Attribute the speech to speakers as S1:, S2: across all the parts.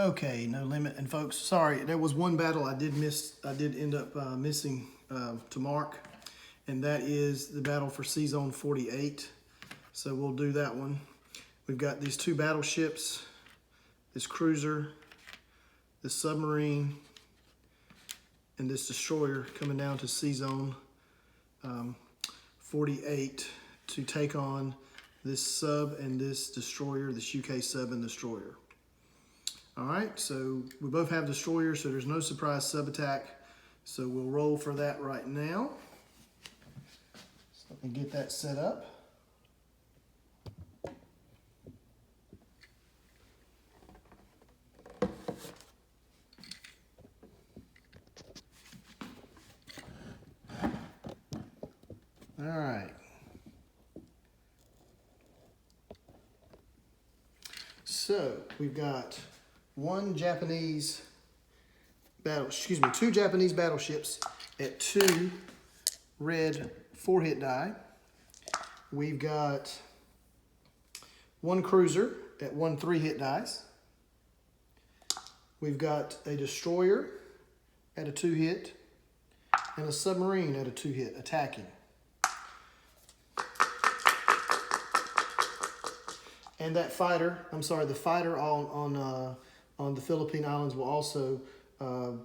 S1: Okay, no limit. And folks, sorry, there was one battle I did miss. I did end up missing to mark, and that is the battle for C-Zone 48. So we'll do that one. We've got these two battleships, this cruiser, this submarine, and this destroyer coming down to C-Zone 48 to take on this sub and this destroyer, this UK sub and destroyer. All right, so we both have destroyers, so there's no surprise sub attack. So we'll roll for that right now. So let me get that set up. All right. So we've got two Japanese battleships at 2 red 4-hit die. We've got one cruiser at 1 3-hit dice. We've got a destroyer at a 2-hit and a submarine at a 2-hit attacking. And that fighter, the fighter on the Philippine Islands will also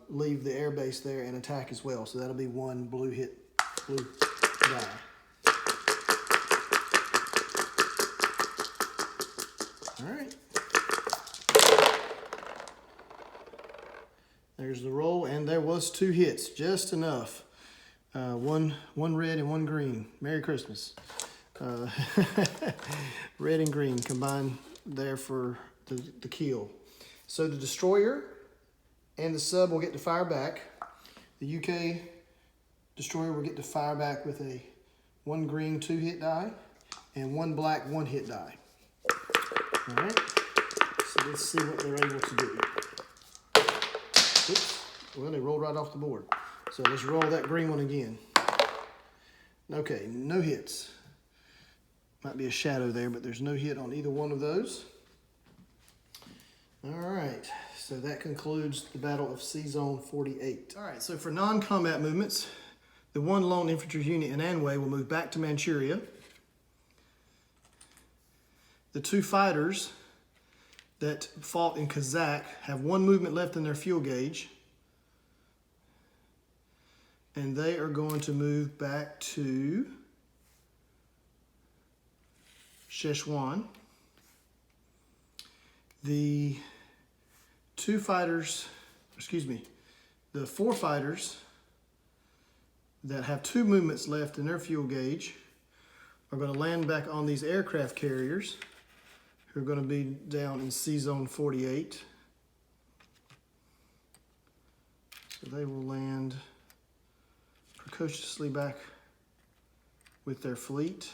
S1: leave the air base there and attack as well. So that'll be one blue die. All right. There's the roll, and there was 2 hits, just enough. One red and one green. Merry Christmas. Red and green combined there for the kill. So the destroyer and the sub will get to fire back. The UK destroyer will get to fire back with a 1 green 2-hit die and 1 black 1-hit die. All right, so let's see what they're able to do. Oops, well, they rolled right off the board. So let's roll that green one again. Okay, no hits. Might be a shadow there, but there's no hit on either one of those. All right, so that concludes the Battle of C-Zone 48. All right, so for non-combat movements, the 1 lone infantry unit in Anhui will move back to Manchuria. The 2 fighters that fought in Kazakh have 1 movement left in their fuel gauge, and they are going to move back to Szechuan. The 4 fighters that have 2 movements left in their fuel gauge are going to land back on these aircraft carriers who are going to be down in C-Zone 48. So they will land precociously back with their fleet.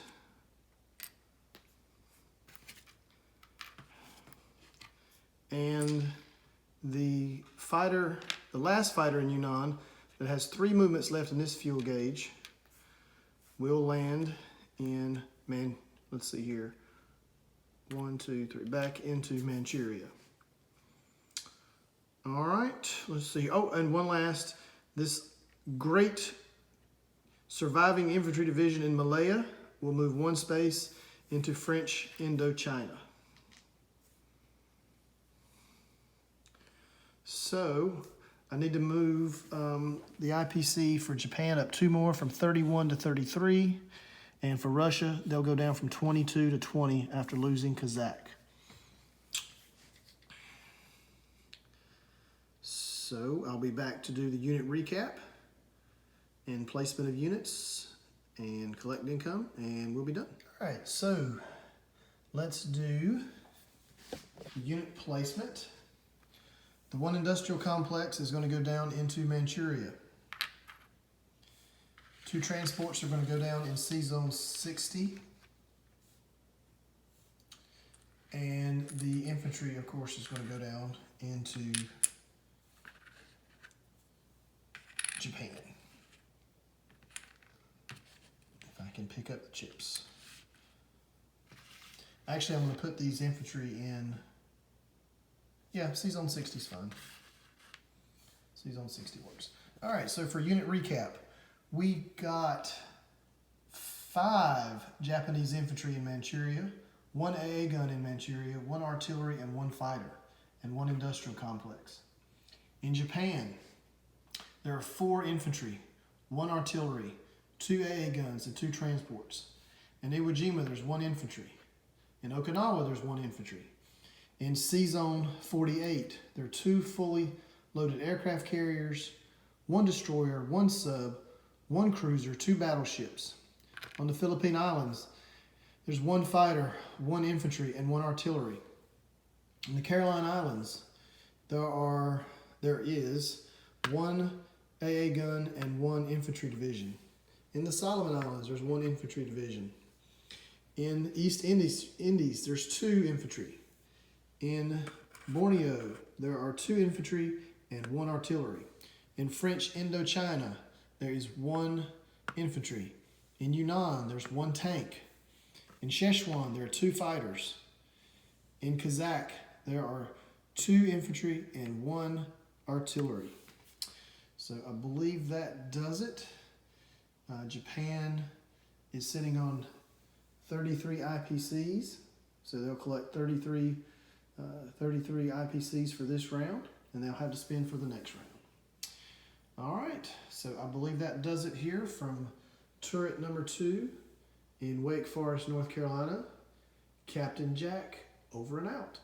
S1: And the last fighter in Yunnan that has 3 movements left in this fuel gauge will land in, let's see here, 1, 2, 3, back into Manchuria. All right, let's see. Oh, and one last, this great surviving infantry division in Malaya will move 1 space into French Indochina. So I need to move the IPC for Japan up 2 more from 31 to 33. And for Russia, they'll go down from 22 to 20 after losing Kazakh. So I'll be back to do the unit recap and placement of units and collect income, and we'll be done. All right, so let's do unit placement. The 1 industrial complex is going to go down into Manchuria. 2 transports are going to go down in C-Zone 60. And the infantry, of course, is going to go down into Japan. If I can pick up the chips. Actually, I'm going to put these infantry in Yeah, C's on 60 is fine. C's on 60 works. All right, so for unit recap, we got 5 Japanese infantry in Manchuria, 1 AA gun in Manchuria, 1 artillery, and 1 fighter, and 1 industrial complex. In Japan, there are 4 infantry, 1 artillery, 2 AA guns, and 2 transports. In Iwo Jima, there's 1 infantry. In Okinawa, there's 1 infantry. In C-Zone 48, there are 2 fully loaded aircraft carriers, 1 destroyer, 1 sub, 1 cruiser, 2 battleships. On the Philippine Islands, there's 1 fighter, 1 infantry, and 1 artillery. In the Caroline Islands, there is 1 AA gun and 1 infantry division. In the Solomon Islands, there's 1 infantry division. In East Indies, there's 2 infantry. In Borneo, there are 2 infantry and 1 artillery. In French Indochina, there is 1 infantry. In Yunnan, there's 1 tank. In Szechuan, there are 2 fighters. In Kazakh, there are 2 infantry and 1 artillery. So I believe that does it. Japan is sitting on 33 IPCs. So they'll collect 33 IPCs for this round, and they'll have to spend for the next round. All right, so I believe that does it here from turret number 2 in Wake Forest, North Carolina. Captain Jack, over and out.